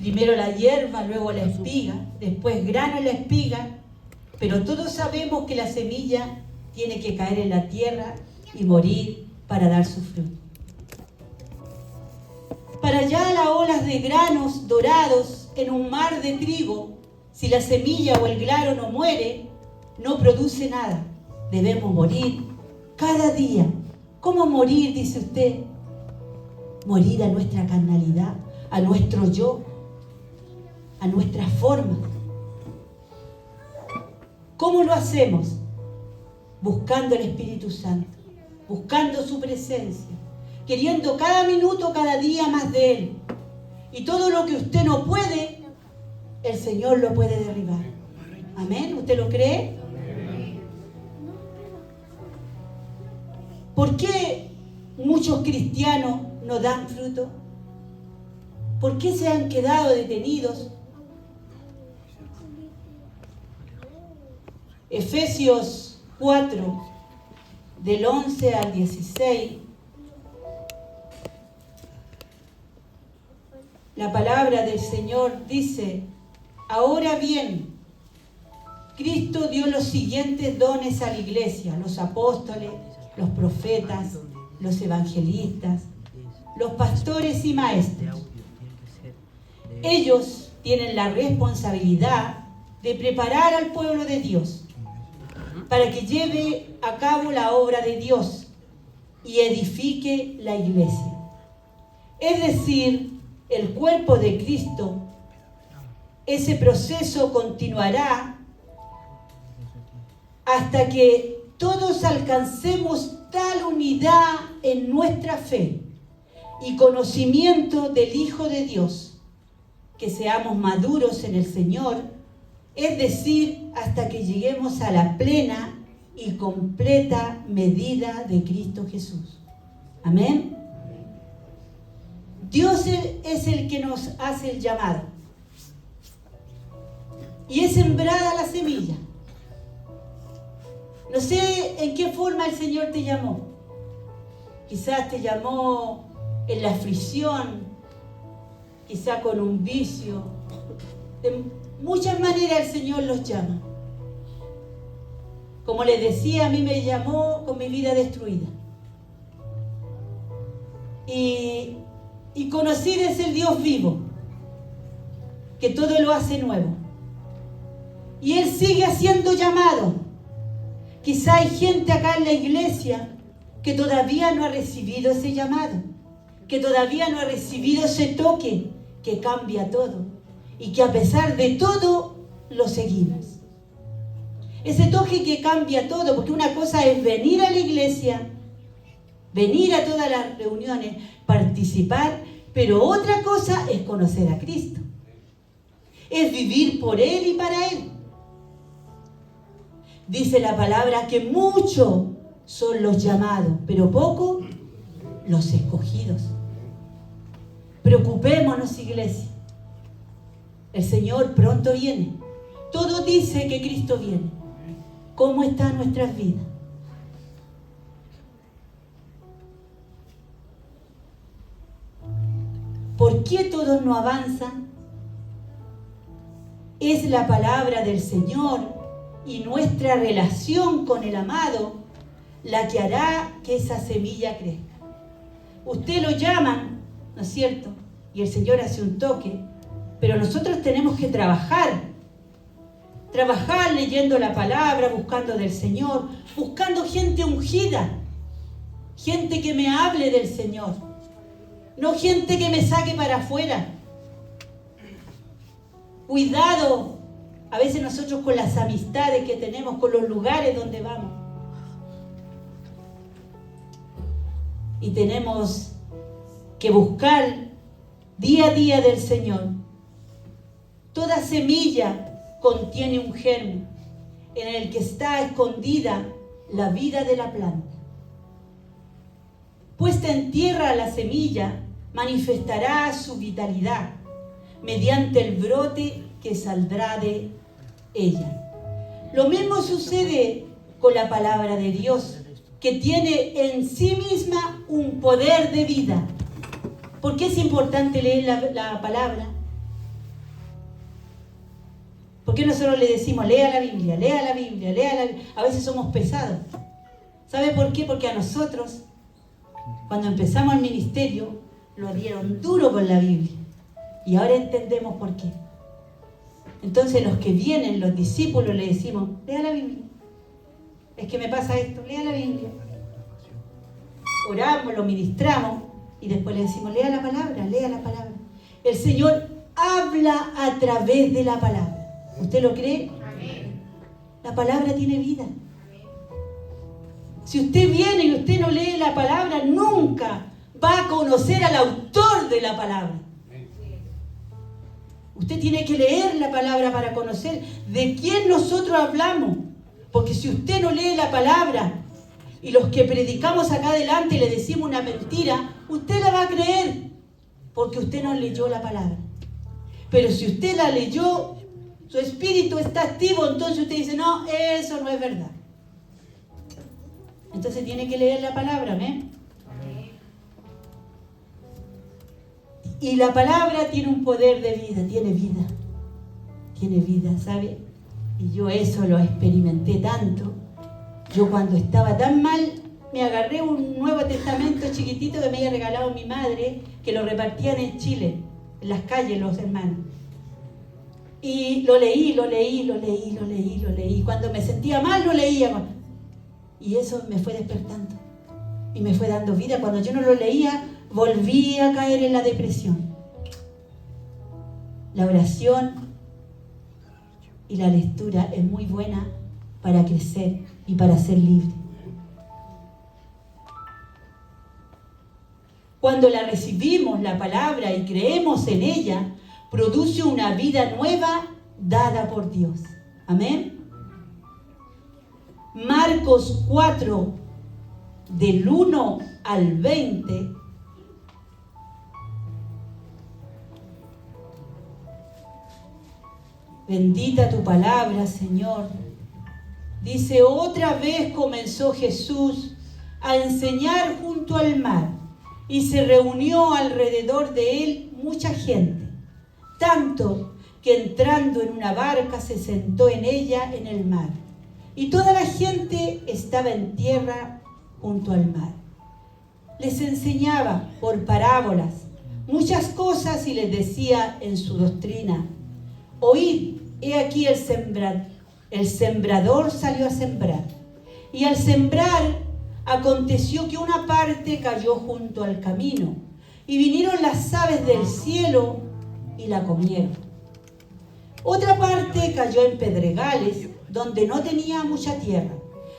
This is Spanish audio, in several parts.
Primero la hierba, luego la espiga, después grano en la espiga, pero todos sabemos que la semilla tiene que caer en la tierra y morir para dar su fruto. Para allá las olas de granos dorados en un mar de trigo, si la semilla o el grano no muere, no produce nada. Debemos morir cada día. ¿Cómo morir, dice usted? Morir a nuestra carnalidad, a nuestro yo, a nuestra forma. ¿Cómo lo hacemos? Buscando el Espíritu Santo, buscando su presencia, queriendo cada minuto, cada día más de Él. Y todo lo que usted no puede, el Señor lo puede derribar. ¿Amén? ¿Usted lo cree? ¿Por qué muchos cristianos no dan fruto? ¿Por qué se han quedado detenidos? Efesios 4, del 11 al 16, la palabra del Señor dice: ahora bien, Cristo dio los siguientes dones a la iglesia: los apóstoles, los profetas, los evangelistas, los pastores y maestros. Ellos tienen la responsabilidad de preparar al pueblo de Dios para que lleve a cabo la obra de Dios y edifique la iglesia. Es decir, el cuerpo de Cristo. Ese proceso continuará hasta que todos alcancemos tal unidad en nuestra fe y conocimiento del Hijo de Dios, que seamos maduros en el Señor, es decir, hasta que lleguemos a la plena y completa medida de Cristo Jesús. Amén. Dios es el que nos hace el llamado. Y es sembrada la semilla. No sé en qué forma el Señor te llamó. Quizás te llamó en la aflicción, quizás con un vicio. De muchas maneras el Señor los llama. Como les decía, a mí me llamó con mi vida destruida. Y conocer es el Dios vivo, que todo lo hace nuevo. Y Él sigue haciendo llamado. Quizá hay gente acá en la iglesia que todavía no ha recibido ese llamado, que todavía no ha recibido ese toque que cambia todo y que a pesar de todo lo seguimos. Ese toque que cambia todo, porque una cosa es venir a la iglesia, venir a todas las reuniones, participar, pero otra cosa es conocer a Cristo. Es vivir por Él y para Él. Dice la palabra que muchos son los llamados, pero pocos los escogidos. Preocupémonos, iglesia. El Señor pronto viene. Todo dice que Cristo viene. ¿Cómo están nuestras vidas? ¿Por qué todos no avanzan? Es la palabra del Señor y nuestra relación con el amado la que hará que esa semilla crezca. Usted lo llaman, ¿no es cierto? Y el Señor hace un toque, pero nosotros tenemos que trabajar leyendo la palabra, buscando del Señor, buscando gente ungida, gente que me hable del Señor, no gente que me saque para afuera. Cuidado, a veces nosotros con las amistades que tenemos, con los lugares donde vamos. Y tenemos que buscar día a día del Señor. Toda semilla contiene un germen en el que está escondida la vida de la planta. Puesta en tierra la semilla manifestará su vitalidad mediante el brote que saldrá de ella. Lo mismo sucede con la palabra de Dios, que tiene en sí misma un poder de vida. ¿Por qué es importante leer la palabra? qué nosotros le decimos, lea la Biblia, lea la Biblia, lea la Biblia? A veces somos pesados. ¿Sabe por qué? Porque a nosotros, cuando empezamos el ministerio, lo dieron duro con la Biblia. Y ahora entendemos por qué. Entonces los que vienen, los discípulos, le decimos, lea la Biblia. Es que me pasa esto, lea la Biblia. Oramos, lo ministramos y después le decimos, lea la palabra, lea la palabra. El Señor habla a través de la palabra. ¿Usted lo cree? Amén. La palabra tiene vida. Si usted viene y usted no lee la palabra, nunca va a conocer al autor de la palabra. Usted tiene que leer la palabra para conocer de quién nosotros hablamos. Porque si usted no lee la palabra y los que predicamos acá adelante le decimos una mentira, usted la va a creer porque usted no leyó la palabra. Pero si usted la leyó, su espíritu está activo, entonces usted dice, no, eso no es verdad. Entonces tiene que leer la palabra, ¿amén? Y la palabra tiene un poder de vida, tiene vida, ¿sabe? Y yo eso lo experimenté tanto. Yo cuando estaba tan mal, me agarré un Nuevo Testamento chiquitito que me había regalado mi madre, que lo repartían en Chile, en las calles los hermanos. Y lo leí. Cuando me sentía mal, lo leía. Y eso me fue despertando. Y me fue dando vida. Cuando yo no lo leía, volví a caer en la depresión. La oración y la lectura es muy buena para crecer y para ser libre. Cuando la recibimos, la palabra, y creemos en ella, produce una vida nueva dada por Dios. Amén. Marcos 4, del 1 al 20. Bendita tu palabra, Señor. Dice, otra vez comenzó Jesús a enseñar junto al mar, y se reunió alrededor de él mucha gente, tanto que entrando en una barca se sentó en ella en el mar, y toda la gente estaba en tierra junto al mar. Les enseñaba por parábolas muchas cosas y les decía en su doctrina, oíd, he aquí el sembrador salió a sembrar, y al sembrar aconteció que una parte cayó junto al camino, y vinieron las aves del cielo y la comieron. Otra parte cayó en pedregales, donde no tenía mucha tierra,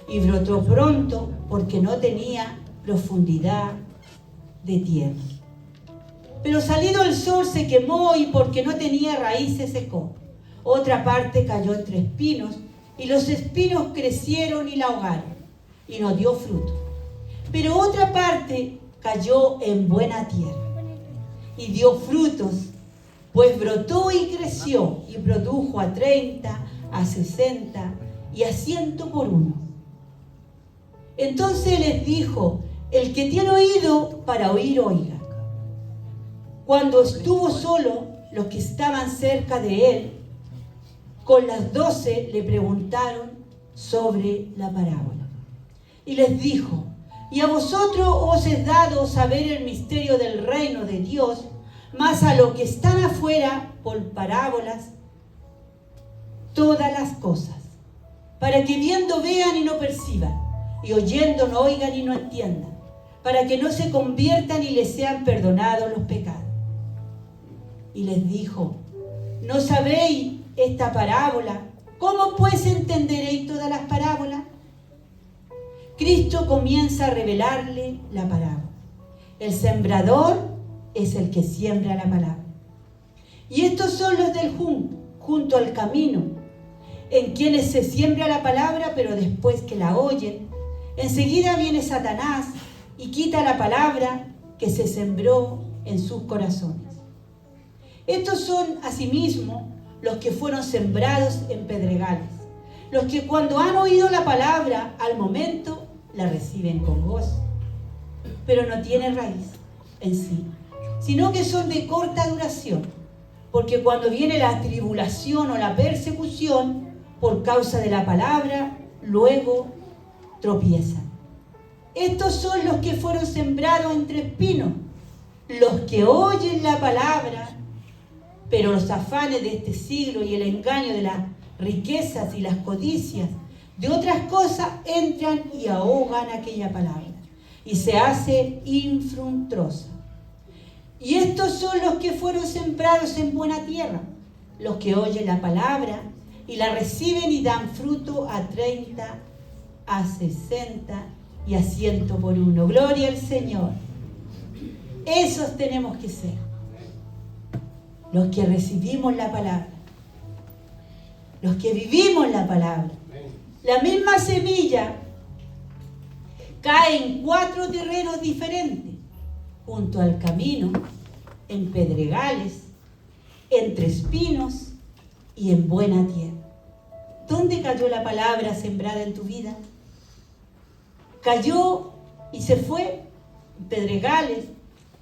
y brotó pronto, porque no tenía profundidad de tierra. Pero salido el sol se quemó, y porque no tenía raíz se secó. Otra parte cayó entre espinos, y los espinos crecieron y la ahogaron, y no dio fruto. Pero otra parte cayó en buena tierra, y dio frutos, pues brotó y creció, y produjo a 30, a 60 y a 100 por uno. Entonces les dijo, el que tiene oído para oír, oiga. Cuando estuvo solo, los que estaban cerca de él, con las 12 le preguntaron sobre la parábola. Y les dijo, y a vosotros os es dado saber el misterio del reino de Dios, mas a los que están afuera, por parábolas, todas las cosas, para que viendo vean y no perciban, y oyendo no oigan y no entiendan, para que no se conviertan y les sean perdonados los pecados. Y les dijo, ¿no sabéis esta parábola? ¿Cómo pues entenderéis todas las parábolas? Cristo comienza a revelarle la parábola. El sembrador es el que siembra la palabra. Y estos son los del junto al camino, en quienes se siembra la palabra, pero después que la oyen, enseguida viene Satanás y quita la palabra que se sembró en sus corazones. Estos son asimismo los que fueron sembrados en pedregales, los que cuando han oído la palabra, al momento la reciben con gozo, pero no tienen raíz en sí, sino que son de corta duración, porque cuando viene la tribulación o la persecución por causa de la palabra, luego tropiezan. Estos son los que fueron sembrados entre espinos, los que oyen la palabra, pero los afanes de este siglo y el engaño de las riquezas y las codicias de otras cosas entran y ahogan aquella palabra y se hace infructuosa. Y estos son los que fueron sembrados en buena tierra, los que oyen la palabra y la reciben y dan fruto a 30, a 60 y a 100 por uno. Gloria al Señor. Esos tenemos que ser, los que recibimos la palabra, los que vivimos la palabra. La misma semilla cae en 4 terrenos diferentes, junto al camino, en pedregales, entre espinos y en buena tierra. ¿Dónde cayó la palabra sembrada en tu vida? ¿Cayó y se fue en pedregales,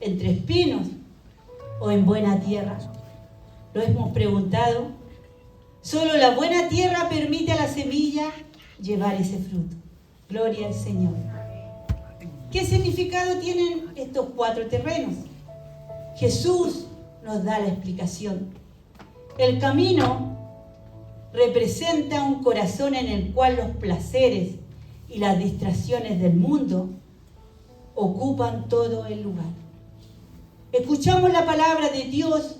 entre espinos o en buena tierra? Lo hemos preguntado. Solo la buena tierra permite a la semilla llevar ese fruto. Gloria al Señor. ¿Qué significado tienen estos 4 terrenos? Jesús nos da la explicación. El camino representa un corazón en el cual los placeres y las distracciones del mundo ocupan todo el lugar. Escuchamos la palabra de Dios,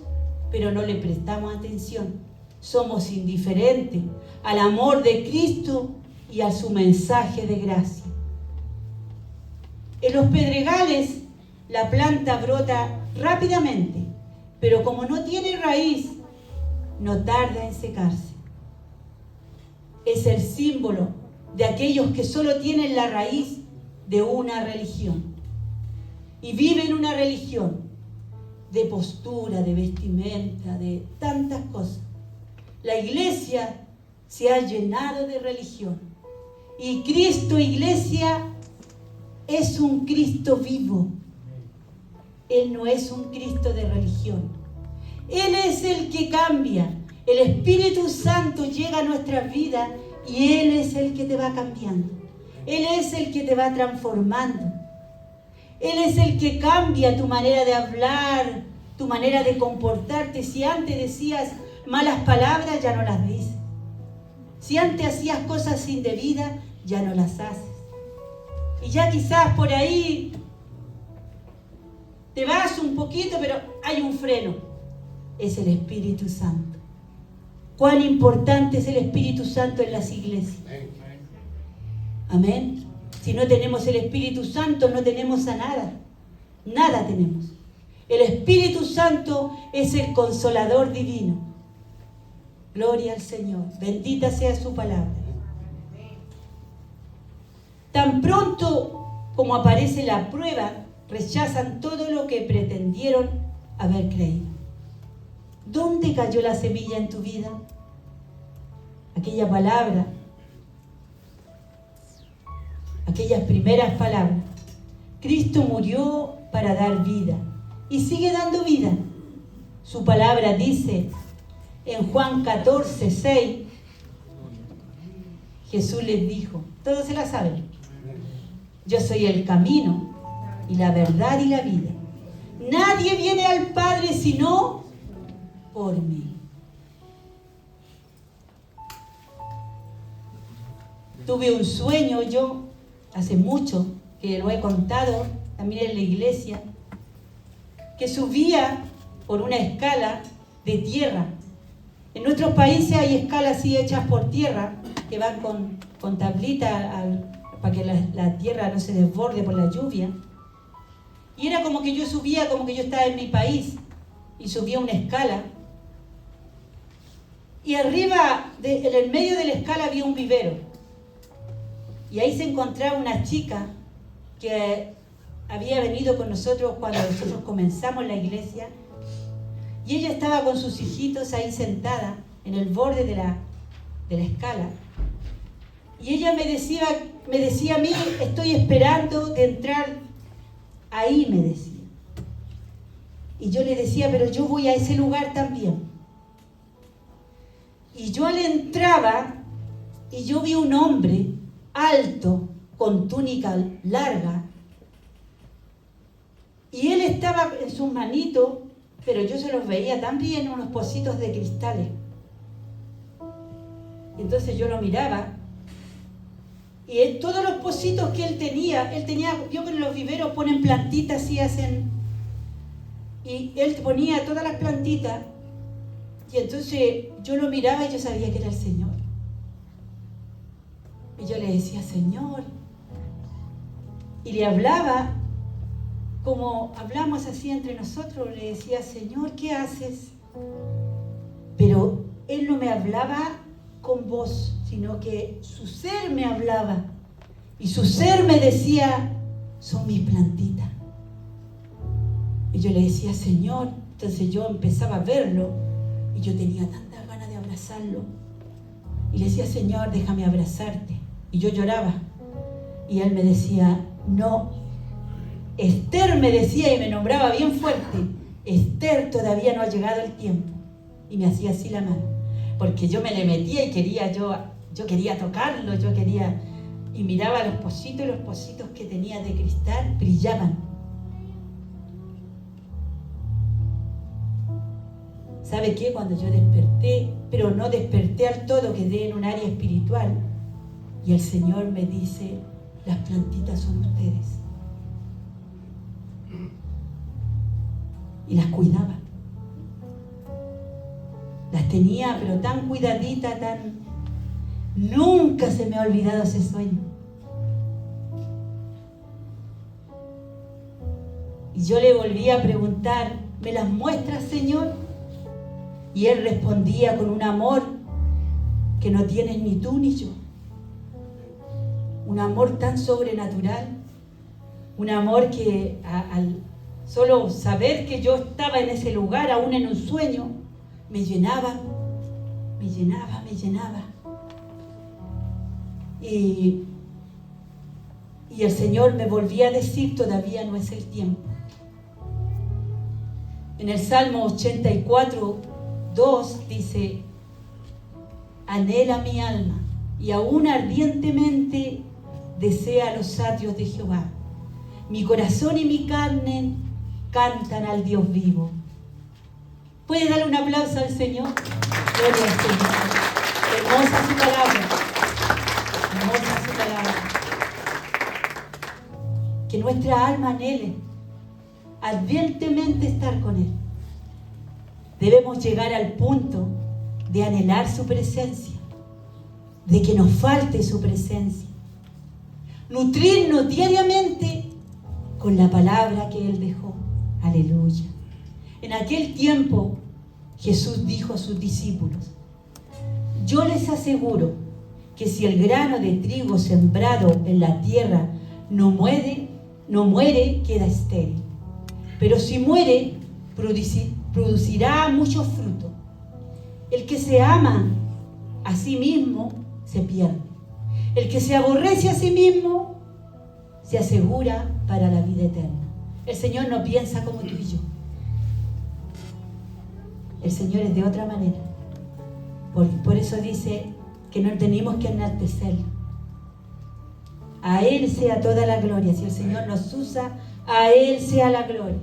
pero no le prestamos atención. Somos indiferentes al amor de Cristo y a su mensaje de gracia. En los pedregales, la planta brota rápidamente, pero como no tiene raíz, no tarda en secarse. Es el símbolo de aquellos que solo tienen la raíz de una religión y viven una religión de postura, de vestimenta, de tantas cosas. La iglesia se ha llenado de religión y Cristo, iglesia, es un Cristo vivo. Él no es un Cristo de religión. Él es el que cambia. El Espíritu Santo llega a nuestras vidas y Él es el que te va cambiando. Él es el que te va transformando. Él es el que cambia tu manera de hablar, tu manera de comportarte. Si antes decías malas palabras, ya no las dices. Si antes hacías cosas indebidas, ya no las haces. Y ya quizás por ahí te vas un poquito, pero hay un freno. Es el Espíritu Santo. Cuán importante es el Espíritu Santo en las iglesias. Amén. Si no tenemos el Espíritu Santo, no tenemos a nada. Nada tenemos. El Espíritu Santo es el Consolador divino. Gloria al Señor. Bendita sea su palabra. Tan pronto como aparece la prueba, rechazan todo lo que pretendieron haber creído. ¿Dónde cayó la semilla en tu vida? Aquella palabra, aquellas primeras palabras. Cristo murió para dar vida y sigue dando vida. Su palabra dice en Juan 14, 6, Jesús les dijo, todos se la saben, yo soy el camino y la verdad y la vida. Nadie viene al Padre sino por mí. Tuve un sueño yo, hace mucho, que lo he contado también en la iglesia, que subía por una escala de tierra. En nuestros países hay escalas así hechas por tierra, que van con tablita para que la tierra no se desborde por la lluvia. Y era como que yo subía, como que yo estaba en mi país, y subía una escala. Y arriba, en el medio de la escala había un vivero. Y ahí se encontraba una chica que había venido con nosotros cuando nosotros comenzamos la iglesia. Y ella estaba con sus hijitos ahí sentada en el borde de la escala. Y ella me decía a mí, estoy esperando de entrar ahí, me decía. Y yo le decía, pero yo voy a ese lugar también. Y yo entraba y yo vi un hombre alto, con túnica larga. Y él estaba en sus manitos, pero yo se los veía también, unos pocitos de cristales. Y entonces yo lo miraba. Y en todos los pocitos que él tenía, vio que en los viveros ponen plantitas y hacen... Y él ponía todas las plantitas. Y entonces yo lo miraba y yo sabía que era el Señor. Y yo le decía, Señor. Y le hablaba, como hablamos así entre nosotros, le decía, Señor, ¿qué haces? Pero él no me hablaba con voz, sino que su ser me hablaba. Y su ser me decía, son mis plantitas. Y yo le decía, Señor. Entonces yo empezaba a verlo y yo tenía tantas ganas de abrazarlo. Y le decía, Señor, déjame abrazarte. Y yo lloraba. Y él me decía, no. Esther me decía y me nombraba bien fuerte. Esther, todavía no ha llegado el tiempo. Y me hacía así la mano. Porque yo me le metía y quería, yo quería tocarlo, yo quería... Y miraba los pocitos que tenía de cristal brillaban. ¿Sabe qué? Cuando yo desperté, pero no desperté al todo, quedé en un área espiritual. Y el Señor me dice, las plantitas son ustedes. Y las cuidaba. Las tenía, pero tan cuidadita, tan... Nunca se me ha olvidado ese sueño. Y yo le volví a preguntar, ¿me las muestras, Señor? Y él respondía con un amor que no tienes ni tú ni yo. Un amor tan sobrenatural. Un amor que al solo saber que yo estaba en ese lugar, aún en un sueño, me llenaba. Y el Señor me volvía a decir, todavía no es el tiempo. En el Salmo 84:2 dice, anhela mi alma y aún ardientemente desea los atrios de Jehová. Mi corazón y mi carne cantan al Dios vivo. ¿Puede darle un aplauso al Señor? Gloria al Señor. Hermosa su palabra. Hermosa su palabra. Que nuestra alma anhele ardientemente estar con Él. Debemos llegar al punto de anhelar su presencia, de que nos falte su presencia. Nutrirnos diariamente con la palabra que Él dejó. Aleluya. En aquel tiempo Jesús dijo a sus discípulos, yo les aseguro que si el grano de trigo sembrado en la tierra no muere, queda estéril. Pero si muere, producirá mucho fruto. El que se ama a sí mismo se pierde. El que se aborrece a sí mismo se asegura para la vida eterna. El Señor no piensa como tú y yo. El Señor es de otra manera. Por eso dice que no tenemos que enaltecerlo. A Él sea toda la gloria. Si el Señor nos usa, a Él sea la gloria.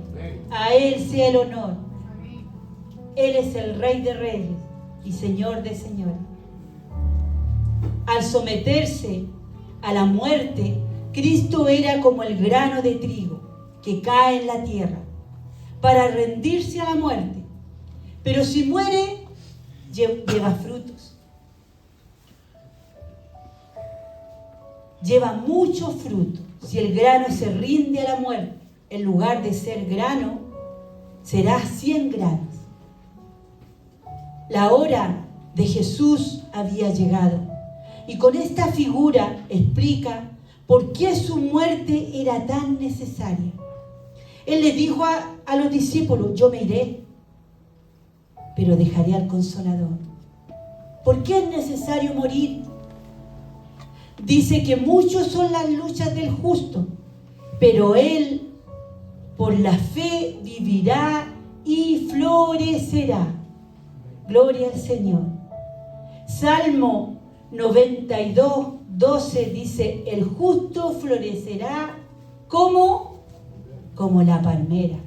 A Él sea el honor. Él es el Rey de Reyes y Señor de Señores. Al someterse a la muerte, Cristo era como el grano de trigo que cae en la tierra para rendirse a la muerte. Pero si muere, lleva frutos. Lleva mucho fruto. Si el grano se rinde a la muerte, en lugar de ser grano, será 100 granos. La hora de Jesús había llegado. Y con esta figura explica por qué su muerte era tan necesaria. Él le dijo a los discípulos, yo me iré, pero dejaré al Consolador. ¿Por qué es necesario morir? Dice que muchas son las luchas del justo, pero él por la fe vivirá y florecerá. Gloria al Señor. Salmo 92, 12 dice, el justo florecerá como la palmera.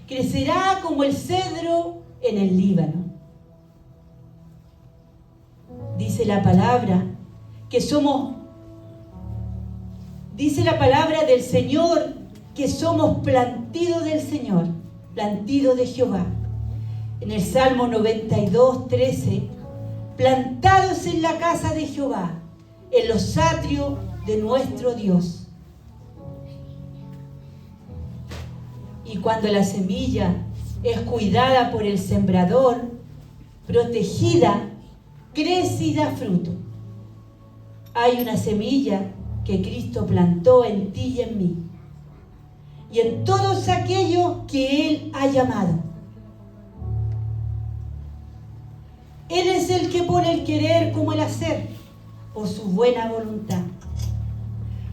Crecerá como el cedro en el Líbano. Dice la palabra del Señor que somos plantíos del Señor, plantíos de Jehová. En el Salmo 92, 13, plantados en la casa de Jehová, en los atrios de nuestro Dios. Y cuando la semilla es cuidada por el sembrador, protegida, crece y da fruto. Hay una semilla que Cristo plantó en ti y en mí, y en todos aquellos que Él ha llamado. Él es el que pone el querer como el hacer, por su buena voluntad,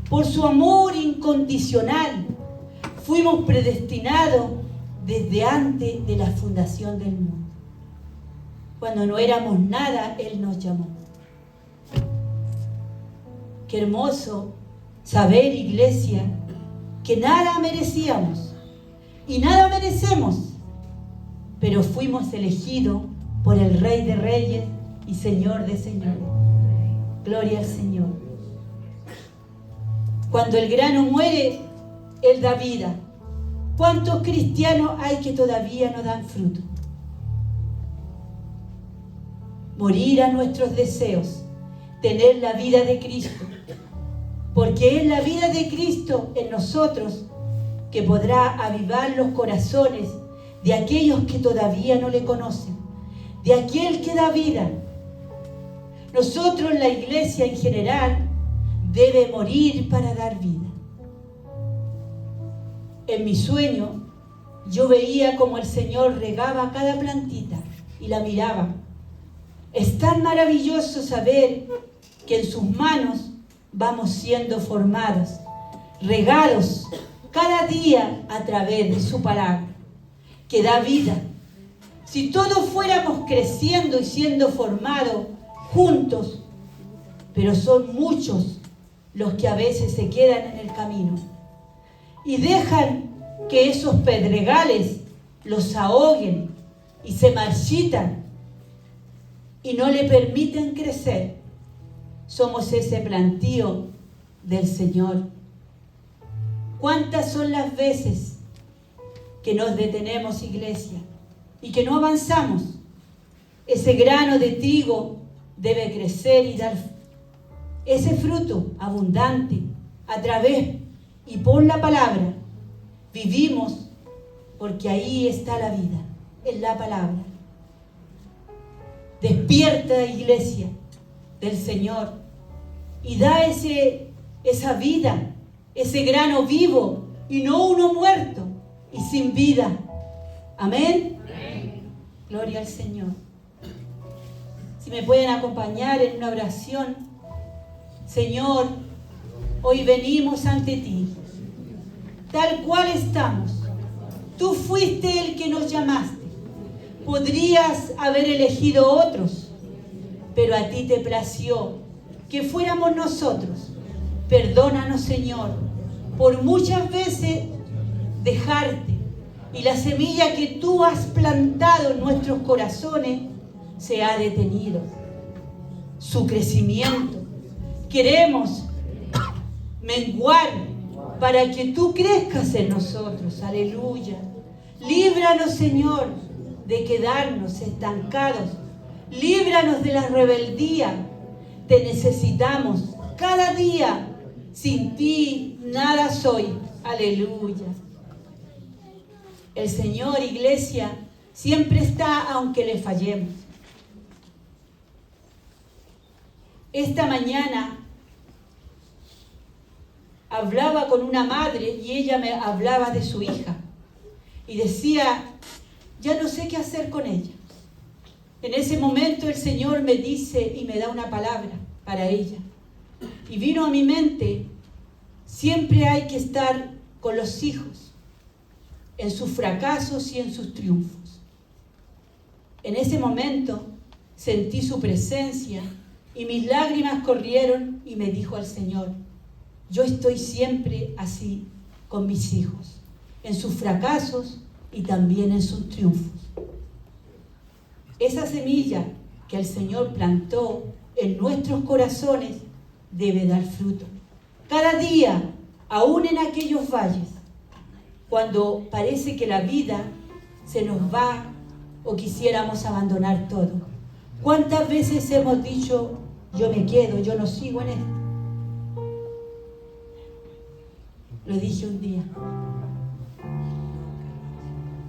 por su amor incondicional. Fuimos predestinados desde antes de la fundación del mundo. Cuando no éramos nada, Él nos llamó. Qué hermoso saber, iglesia, que nada merecíamos y nada merecemos, pero fuimos elegidos por el Rey de Reyes y Señor de Señores. Gloria al Señor. Cuando el grano muere, Él da vida. ¿Cuántos cristianos hay que todavía no dan fruto? Morir a nuestros deseos, tener la vida de Cristo, porque es la vida de Cristo en nosotros que podrá avivar los corazones de aquellos que todavía no le conocen, de aquel que da vida. Nosotros, la iglesia en general, debe morir para dar vida. En mi sueño, yo veía como el Señor regaba cada plantita y la miraba. Es tan maravilloso saber que en sus manos vamos siendo formados, regados cada día a través de su palabra, que da vida. Si todos fuéramos creciendo y siendo formados juntos, pero son muchos los que a veces se quedan en el camino y dejan que esos pedregales los ahoguen y se marchitan y no le permiten crecer. Somos ese plantío del Señor. ¿Cuántas son las veces que nos detenemos, iglesia, y que no avanzamos? Ese grano de trigo debe crecer y dar ese fruto abundante a través y por la palabra. Vivimos porque ahí está la vida, en la palabra. Despierta, iglesia del Señor, y da esa vida, ese grano vivo y no uno muerto y sin vida. Amén. Amén. Gloria al Señor. Si me pueden acompañar en una oración. Señor, hoy venimos ante ti, tal cual estamos. Tú fuiste el que nos llamaste. Podrías haber elegido otros, pero a ti te plació que fuéramos nosotros. Perdónanos, Señor, por muchas veces dejarte, y la semilla que tú has plantado en nuestros corazones se ha detenido. Su crecimiento queremos menguar para que tú crezcas en nosotros. Aleluya. Líbranos, Señor, de quedarnos estancados. Líbranos de la rebeldía. Te necesitamos cada día. Sin ti nada soy. Aleluya. El Señor, iglesia, siempre está aunque le fallemos. Esta mañana hablaba con una madre y ella me hablaba de su hija y decía, ya no sé qué hacer con ella. En ese momento el Señor me dice y me da una palabra para ella. Y vino a mi mente, siempre hay que estar con los hijos. en sus fracasos y en sus triunfos. En ese momento sentí su presencia y mis lágrimas corrieron y me dijo al Señor: yo estoy siempre así con mis hijos, en sus fracasos y también en sus triunfos. Esa semilla que el Señor plantó en nuestros corazones debe dar fruto. Cada día, aún en aquellos valles, cuando parece que la vida se nos va o quisiéramos abandonar todo. ¿Cuántas veces hemos dicho: yo me quedo, yo no sigo en esto? Lo dije un día,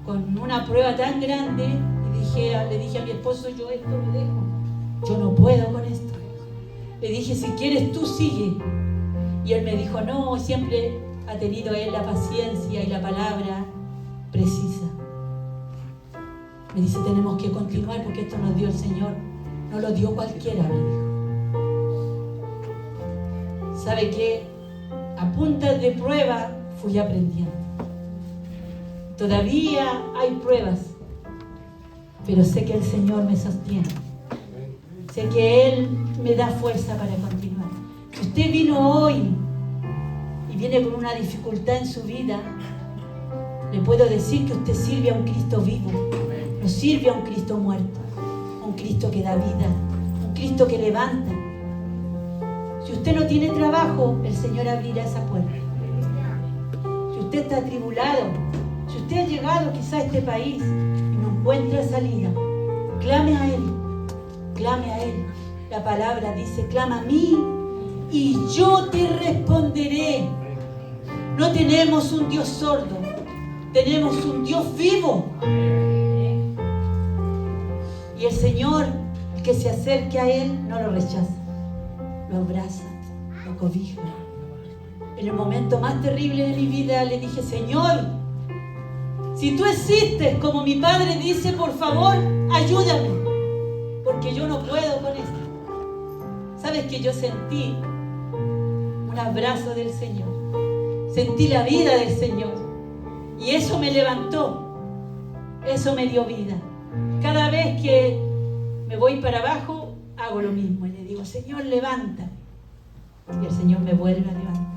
con una prueba tan grande, y le dije a mi esposo: yo esto lo dejo, yo no puedo con esto. Le dije: si quieres tú sigue. Y él me dijo: no, siempre ha tenido él la paciencia y la palabra precisa. Me dice: tenemos que continuar porque esto nos dio el Señor, no lo dio cualquiera, me dijo. ¿Sabe qué? A punta de prueba fui aprendiendo. Todavía hay pruebas, pero sé que el Señor me sostiene. Sé que Él me da fuerza para continuar. Si usted vino hoy y viene con una dificultad en su vida, le puedo decir que usted sirve a un Cristo vivo, no sirve a un Cristo muerto, a un Cristo que da vida, un Cristo que levanta. Si usted no tiene trabajo, el Señor abrirá esa puerta. Si usted está atribulado, si usted ha llegado quizá a este país y no encuentra salida, clame a Él, clame a Él. La palabra dice: clama a mí y yo te responderé. No tenemos un Dios sordo, tenemos un Dios vivo. Y el Señor, el que se acerque a Él, no lo rechaza, lo abraza, lo cobija. En el momento más terrible de mi vida le dije: Señor, si tú existes como mi Padre dice, por favor, ayúdame, porque yo no puedo con esto. ¿Sabes que yo sentí un abrazo del Señor? Sentí la vida del Señor. Y eso me levantó. Eso me dio vida. Cada vez que me voy para abajo, hago lo mismo. Y le digo: Señor, levanta. Y el Señor me vuelve a levantar.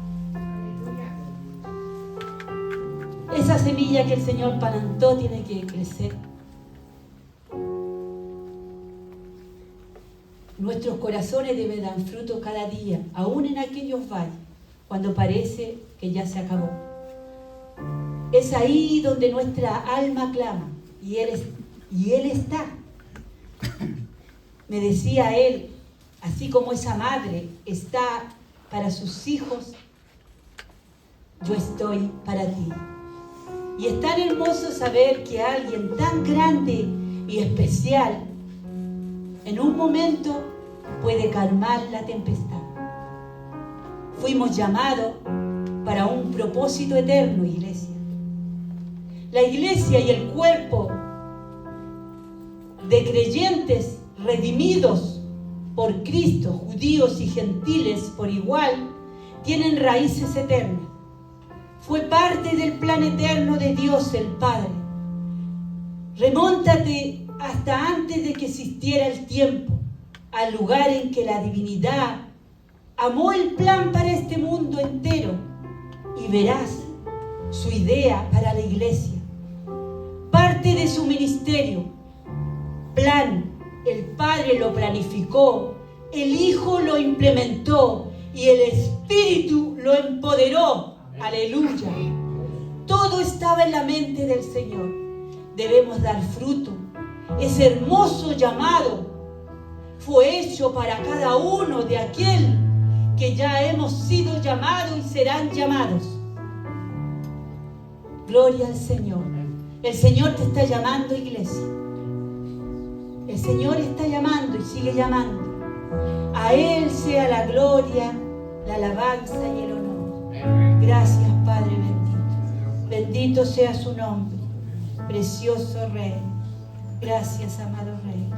Esa semilla que el Señor plantó tiene que crecer. Nuestros corazones deben dar fruto cada día, aún en aquellos valles, cuando parece que ya se acabó. Es ahí donde nuestra alma clama, y Él está. Me decía Él, así como esa madre está para sus hijos, yo estoy para ti. Y es tan hermoso saber que alguien tan grande y especial en un momento puede calmar la tempestad. Fuimos llamados para un propósito eterno, iglesia. La iglesia y el cuerpo de creyentes redimidos por Cristo, judíos y gentiles por igual, tienen raíces eternas. Fue parte del plan eterno de Dios el Padre. Remóntate hasta antes de que existiera el tiempo, al lugar en que la divinidad amó el plan para este mundo entero, y verás su idea para la iglesia. Parte de su ministerio, plan, el Padre lo planificó, el Hijo lo implementó y el Espíritu lo empoderó. Aleluya. Todo estaba en la mente del Señor. Debemos dar fruto. Ese hermoso llamado fue hecho para cada uno de aquel que ya hemos sido llamados y serán llamados. Gloria al Señor. El Señor te está llamando, iglesia. El Señor está llamando y sigue llamando. A Él sea la gloria, la alabanza y el honor. Gracias, Padre bendito. Bendito sea su nombre, precioso Rey. Gracias, amado Rey.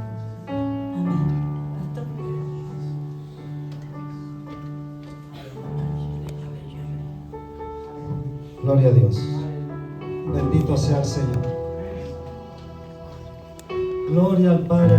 Amén. Pastor. Gloria a Dios. Bendito sea el Señor. Gloria al Padre.